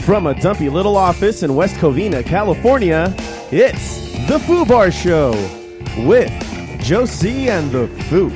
From a dumpy little office in West Covina, California, it's The Foobar Show with Josie and The Foo.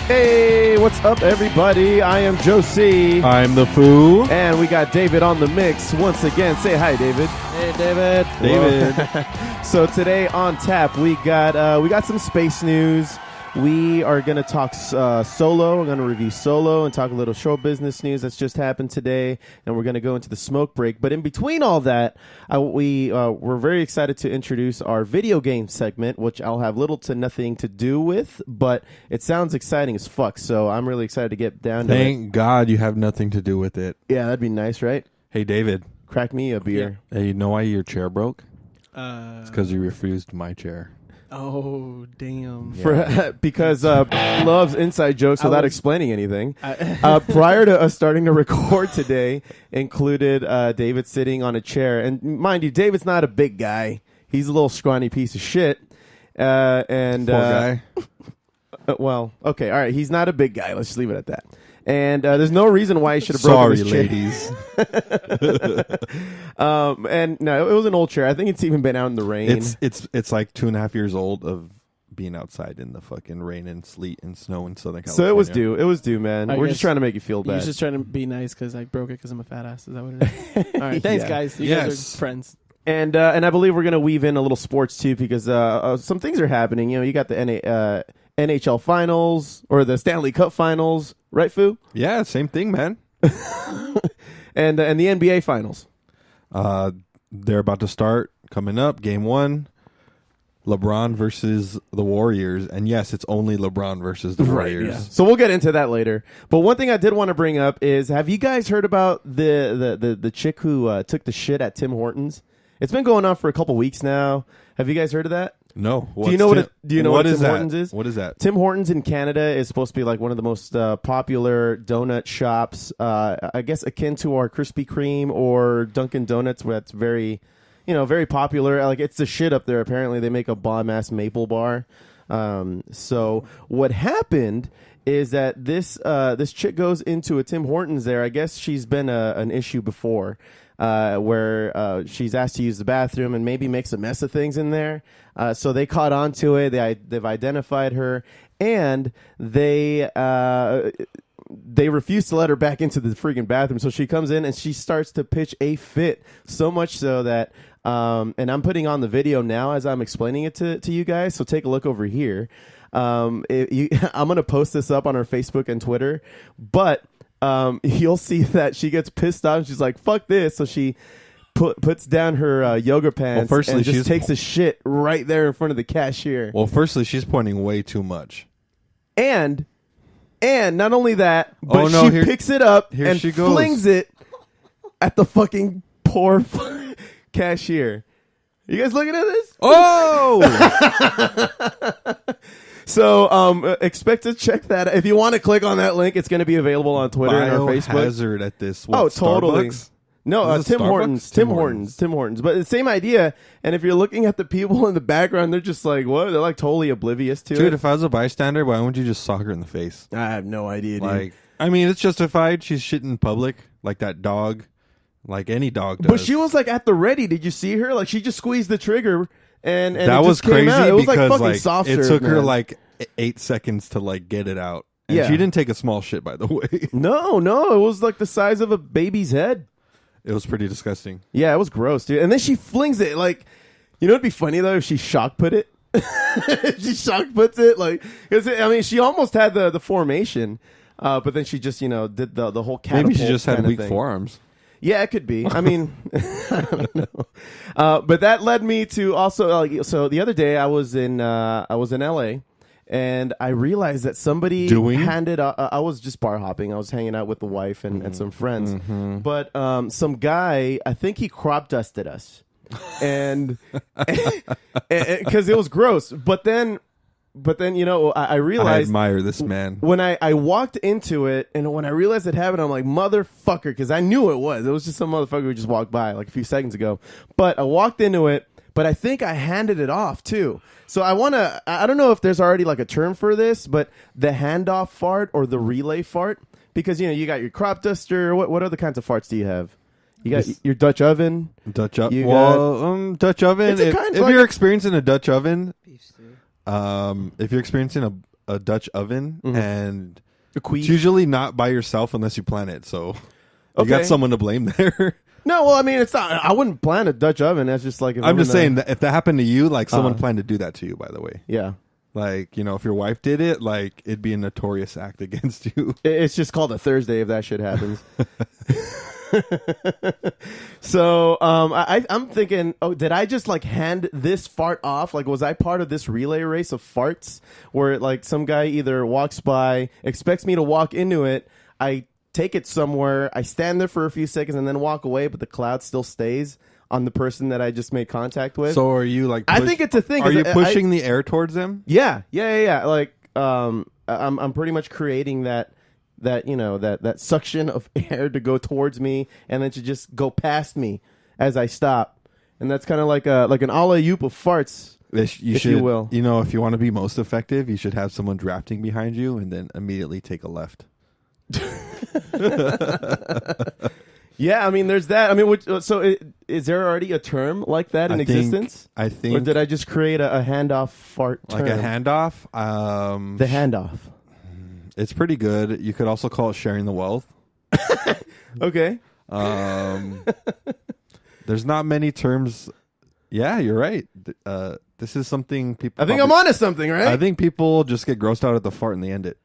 Hey, what's up, everybody? I am Josie. I'm The Foo. And we got Dayvid on the mix once again. Say hi, Dayvid. Hey, Dayvid. Dayvid. So today on tap, we got some space news. We are going to talk Solo. We're going to review Solo and talk a little show business news that's just happened today. And we're going to go into the smoke break. But in between all that, we're very excited to introduce our video game segment, which I'll have little to nothing to do with. But it sounds exciting as fuck. So I'm really excited to get down to it. Thank God you have nothing to do with it. Yeah, that'd be nice, right? Hey, Dayvid. Crack me a beer. Yeah. Hey, you know why your chair broke? It's because you refused my chair. Oh, damn. Yeah. Because loves inside jokes without explaining anything. Prior to us starting to record today, included Dayvid sitting on a chair. And mind you, David's not a big guy. He's a little scrawny piece of shit. Poor guy. Well, okay, all right. He's not a big guy. Let's just leave it at that. And there's no reason why he should have broken his chair. Ladies. And no, it was an old chair. I think it's even been out in the rain. It's like 2.5 years old of being outside in the fucking rain and sleet and snow in Southern California. So it was due. It was due, man. We're just trying to make you feel bad. You're just trying to be nice because I broke it because I'm a fat ass. Is that what it is? All right. Thanks, guys. You guys are friends. And I believe we're going to weave in a little sports, too, because some things are happening. You know, you got the NHL Finals or the Stanley Cup Finals. Right, Foo? Yeah, same thing, man. And the NBA Finals. They're about to start. Coming up, Game 1. LeBron versus the Warriors. And yes, it's only LeBron versus the Warriors. Yeah. So we'll get into that later. But one thing I did want to bring up is, have you guys heard about the chick who took the shit at Tim Hortons? It's been going on for a couple weeks now. Have you guys heard of that? No. Do you know what Tim Hortons is? What is that? Tim Hortons in Canada is supposed to be like one of the most popular donut shops. I guess akin to our Krispy Kreme or Dunkin' Donuts, where that's very, very popular. Like, it's the shit up there. Apparently, they make a bomb ass maple bar. So what happened is that this chick goes into a Tim Hortons there. I guess she's been an issue before. Where she's asked to use the bathroom and maybe makes a mess of things in there. So they caught on to it. They've identified her, and they refuse to let her back into the freaking bathroom. So she comes in and she starts to pitch a fit, so much so that and I'm putting on the video now as I'm explaining it to you guys. So take a look over here. I'm going to post this up on our Facebook and Twitter, but you'll see that she gets pissed off. She's like, fuck this. So she puts down her yoga pants and just takes a shit right there in front of the cashier. Well, firstly, she's pointing way too much. And not only that, but she picks it up and flings it at the fucking poor cashier. You guys looking at this? Oh! So expect to check that. If you want to click on that link, it's going to be available on Twitter and our Facebook. Hazard at this. What, totally. Starbucks? No, Tim Hortons. Tim Hortons. But the same idea. And if you're looking at the people in the background, they're just like, what? They're like totally oblivious to it. Dude, if I was a bystander, why wouldn't you just sock her in the face? I have no idea, dude. Like, I mean, it's justified. She's shitting in public like that dog. Like any dog does. But she was like at the ready. Did you see her? Like, she just squeezed the trigger. And that it was just came crazy out. It was because like fucking soft serve, it took her man. like 8 seconds to like get it out. And she didn't take a small shit, by the way. No, it was like the size of a baby's head. It was pretty disgusting. Yeah, it was gross, dude. And then she flings it. Like, it'd be funny though if she shock put it. She shock puts it, like, cause she almost had the formation, but then she just did the whole catapult. Maybe she just had weak forearms. Yeah, it could be. I mean, I don't know. But that led me to also so the other day I was in LA, and I realized that somebody handed. I was just bar hopping. I was hanging out with the wife and some friends, but some guy, I think he crop dusted us, and because it was gross. But then I realized I admire this man. When I walked into it, and when I realized it happened, I'm like, motherfucker, because I knew it was. It was just some motherfucker who just walked by like a few seconds ago. But I walked into it, but I think I handed it off too. So I don't know if there's already like a term for this, but the handoff fart or the relay fart, because you got your crop duster. What other kinds of farts do you have? You got your Dutch oven. Dutch oven. Dutch oven. If you're experiencing a Dutch oven, if you're experiencing a Dutch oven, and it's usually not by yourself unless you plan it. So you got someone to blame there. No, well, I mean, it's not. I wouldn't plan a Dutch oven. That's just like. I'm just saying that if that happened to you, like someone planned to do that to you. By the way. Yeah. Like, if your wife did it, like, it'd be a notorious act against you. It's just called a Thursday if that shit happens. So I'm thinking, did I just like hand this fart off? Like, was I part of this relay race of farts where like some guy either walks by, expects me to walk into it, I take it somewhere, I stand there for a few seconds and then walk away, but the cloud still stays on the person that I just made contact with? So are you like? I think it's a thing. Are you pushing the air towards them? Yeah. Like, I'm pretty much creating that suction of air to go towards me and then to just go past me as I stop, and that's kind of like an alley-oop of farts. You will. If you want to be most effective, you should have someone drafting behind you and then immediately take a left. Yeah, I mean, there's that. I mean, is there already a term like that in existence? I think. Or did I just create a handoff fart term? Like a handoff? The handoff. It's pretty good. You could also call it sharing the wealth. Okay. There's not many terms. Yeah, you're right. This is something people... I think I'm onto something, right? I think people just get grossed out at the fart and they end it.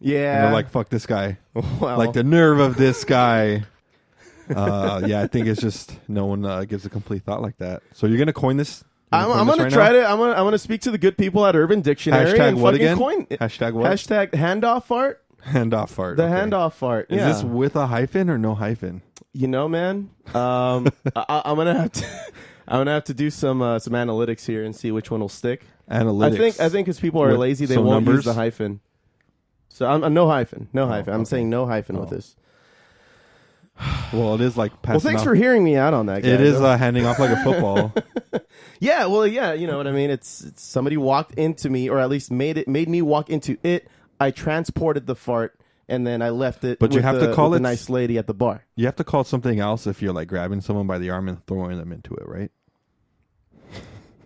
Yeah. And they're like, fuck this guy. Well. Like the nerve of this guy. Yeah, I think it's just no one gives a complete thought like that. So you're gonna coin this? I'm gonna try to. I'm gonna speak to the good people at Urban Dictionary. Hashtag and what again? Coin. Hashtag what? Hashtag handoff fart. Handoff fart. The handoff fart. Is this with a hyphen or no hyphen? Man, I'm gonna have to do some analytics here and see which one will stick. Analytics. I think because people are lazy, they won't use the hyphen. So I'm no hyphen. No hyphen. I'm saying no hyphen with this. Well, it is like passing. Well, thanks for hearing me out on that, guys. It is handing off like a football. Yeah, well, yeah, you know what I mean. It's somebody walked into me, or at least made me walk into it. I transported the fart, and then I left it. But you have to call it a nice lady at the bar. You have to call it something else if you're like grabbing someone by the arm and throwing them into it, right?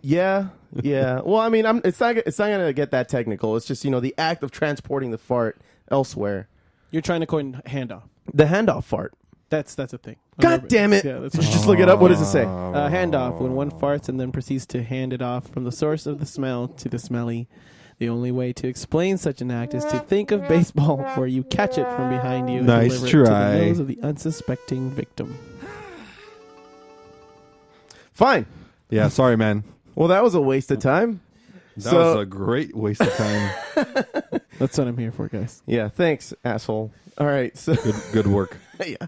Yeah. Well, I mean, it's not gonna get that technical. It's just the act of transporting the fart elsewhere. You're trying to coin handoff. The handoff fart. That's a thing. God damn it! Yeah, just look it up. What does it say? Handoff, when one farts and then proceeds to hand it off from the source of the smell to the smelly. The only way to explain such an act is to think of baseball, where you catch it from behind you and nice deliver try. it to the nose of the unsuspecting victim. Fine. Yeah, sorry, man. Well, that was a waste of time. That was a great waste of time. That's what I'm here for, guys. Yeah, thanks, asshole. All right, so good work. Yeah.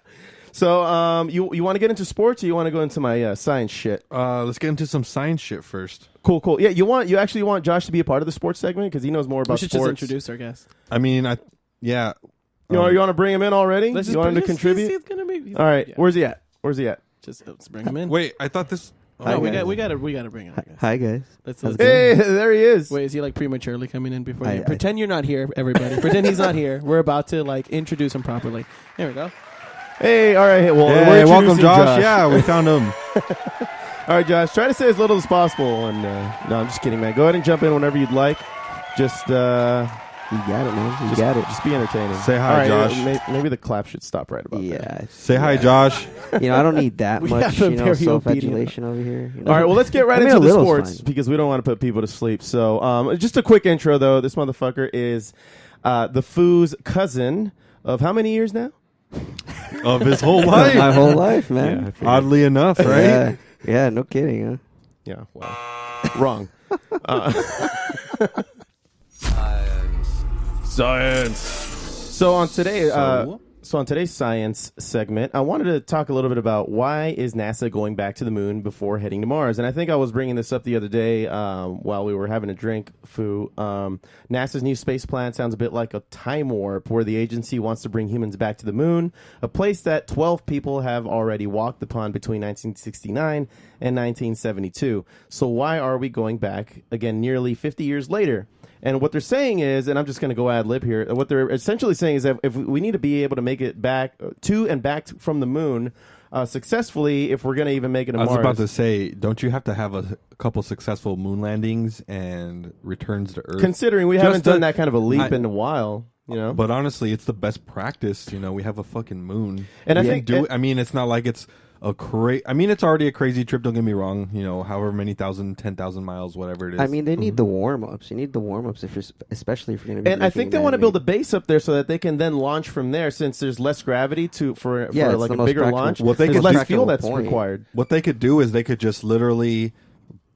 So, you want to get into sports, or you want to go into my science shit? Let's get into some science shit first. Cool. Yeah, you actually want Josh to be a part of the sports segment because he knows more about sports. We should just introduce our guest. I mean, yeah. You want to bring him in already? You want him to contribute? All right. Yeah. Where's he at? Just let's bring him in. Wait, I thought this. No, we gotta bring him. Hi guys. Hey, there he is. Wait, is he like prematurely coming in before you? Pretend you're not here, everybody. Pretend he's not here. We're about to introduce him properly. There we go. Hey, all right. Well, hey, welcome, Josh. Yeah, we found him. All right, Josh. Try to say as little as possible. And no, I'm just kidding, man. Go ahead and jump in whenever you'd like. Just you got it, man. You got it. Just be entertaining. Say hi, Josh. Maybe the clap should stop right about there. Say hi, Josh. I don't need that much, self-adulation over here. All right, well, let's get right into the sports because we don't want to put people to sleep. So, just a quick intro, though. This motherfucker is the Foo's cousin of how many years now? Of his whole life. My whole life, man. Yeah, oddly enough, right? Yeah, no kidding, huh? Yeah, well, wrong. Science. So on today, So on today's science segment, I wanted to talk a little bit about why is NASA going back to the moon before heading to Mars. And I think I was bringing this up the other day while we were having a drink, Foo. NASA's new space plan sounds a bit like a time warp where the agency wants to bring humans back to the moon, a place that 12 people have already walked upon between 1969 and 1972. So why are we going back again nearly 50 years later? And what they're saying is, and I'm just going to go ad lib here, what they're essentially saying is that if we need to be able to make it back to and back from the moon successfully, if we're going to even make it to Mars. I was about to say, don't you have to have a couple successful moon landings and returns to Earth? Considering we haven't done that kind of a leap in a while, you know. But honestly, it's the best practice. You know, we have a fucking moon. And I think, I mean, it's not like it's it's already a crazy trip, don't get me wrong, you know, however many 10,000 miles, whatever it is. I mean, they need the warm-ups. You need the warm-ups, especially if you're going to be. And I think they want to build a base up there so that they can then launch from there, since there's less gravity for like a bigger launch. What they there's less fuel that's required. What they could do is they could just literally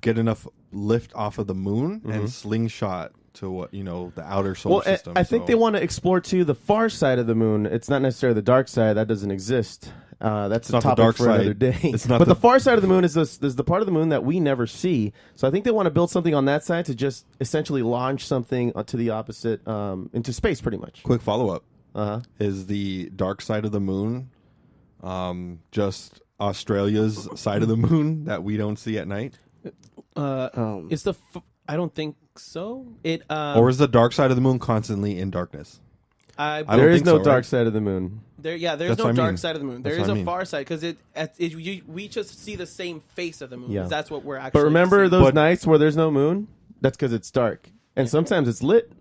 get enough lift off of the moon and slingshot to what, you know, the outer solar system. I think they want to explore too the far side of the moon. It's not necessarily the dark side, that doesn't exist. That's a topic for another day. It's not but the far side of the moon is the part of the moon that we never see. So I think they want to build something on that side to just essentially launch something to the opposite into space, pretty much. Quick follow up: is the dark side of the moon just Australia's side of the moon that we don't see at night? It's I don't think so. Or is the dark side of the moon constantly in darkness? There is no dark side of the moon. There's no dark side of the moon. There is a far side because we just see the same face of the moon. Yeah. That's what we're actually. But remember those nights where there's no moon? That's because it's dark, and sometimes it's lit.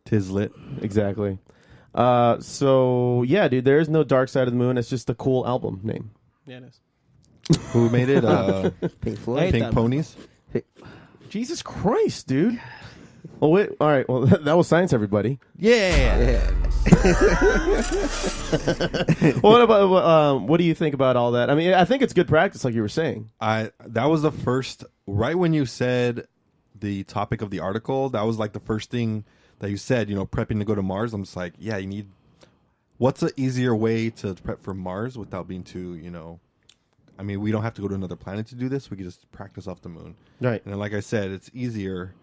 'Tis lit. Exactly. So yeah, dude, there is no dark side of the moon. It's just a cool album name. Yeah, it is. Who made it? Pink Floyd. Pink Ponies. Jesus Christ, dude. Well, wait. All right. Well, that was science, everybody. Yeah. What about what do you think about all that? I mean, I think it's good practice, like you were saying. That was the first, right when you said the topic of the article, that was like the first thing that you said, you know, prepping to go to Mars. I'm just like, yeah, you need, what's an easier way to prep for Mars without being too, you know, I mean, we don't have to go to another planet to do this. We can just practice off the moon. Right. And then, like I said, it's easier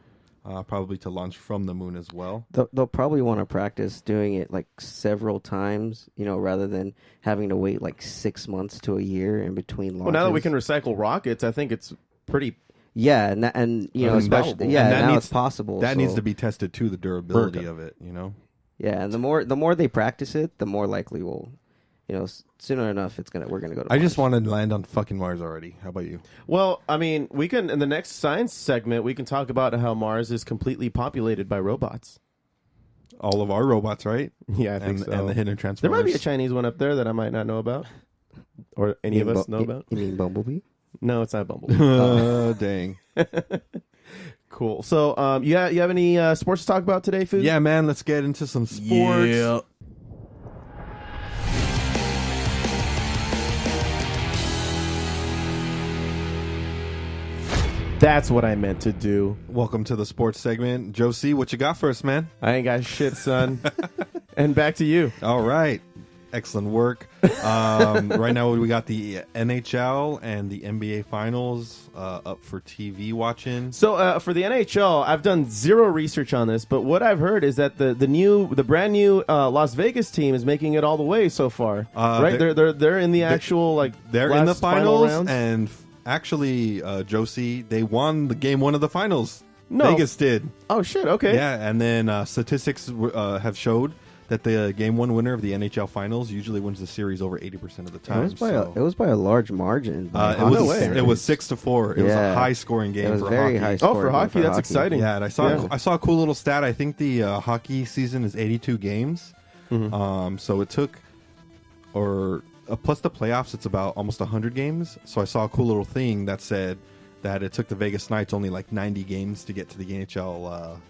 probably to launch from the moon as well. They'll probably want to practice doing it like several times, you know, rather than having to wait like 6 months to a year in between launches. Well, now that we can recycle rockets, I think it's pretty. Yeah, and you know, especially now it's possible. That needs to be tested too, the durability of it, you know. Yeah, and the more they practice it, the more likely we'll, you know, sooner enough we're gonna go to Mars. I just want to land on fucking Mars already. How about you? Well, I mean, we can in the next science segment we can talk about how Mars is completely populated by robots. All of our robots, right? Yeah, I think so. And the hidden transformers. There might be a Chinese one up there that I might not know about, or any of us know about. You mean Bumblebee? No, it's not Bumblebee. Dang. Cool. So, you have any sports to talk about today, Foo? Yeah, man. Let's get into some sports. Yeah. That's what I meant to do. Welcome to the sports segment. Joe C., what you got for us, man? I ain't got shit, son. And back to you. All right. Excellent work. Right now we got the NHL and the NBA Finals up for TV watching. So for the NHL, I've done zero research on this, but what I've heard is that the brand new Las Vegas team is making it all the way so far. Right? They're in the actual they're in the finals rounds. And actually, Josie, they won the game one of the finals. No. Vegas did. Oh shit! Okay. Yeah, and then statistics have showed that the game one winner of the NHL Finals usually wins the series over 80% of the time. It was by a large margin. It was 6-4. It was a high scoring game. It was for very hockey. high scoring. Oh, for hockey, that's exciting. Yeah, and I saw a cool little stat. I think the hockey season is 82 games. Mm-hmm. So it took, plus the playoffs, it's about almost 100 games. So I saw a cool little thing that said that it took the Vegas Knights only like 90 games to get to the NHL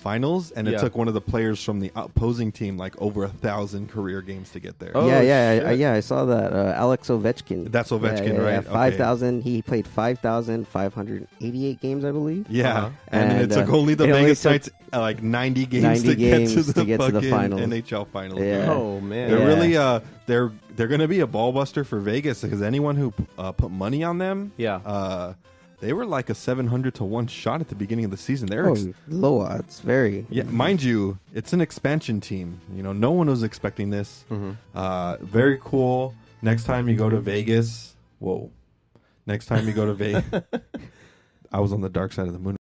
finals, and it took one of the players from the opposing team like over 1,000 career games to get there. Oh, yeah, I saw that. Alex Ovechkin. That's Ovechkin, right? Yeah, 5,000. He played 5,588 games, I believe. Yeah, and it took only the Vegas Knights like 90 games to get to the finals. NHL finals. Yeah. Oh man, they're really they're going to be a ball buster for Vegas because anyone who put money on them, they were like a 700 to 1 shot at the beginning of the season. They're low odds, very. Yeah, mind you, it's an expansion team. You know, no one was expecting this. Very cool. Next time you go to Vegas, next time you go to Vegas, I was on the dark side of the moon.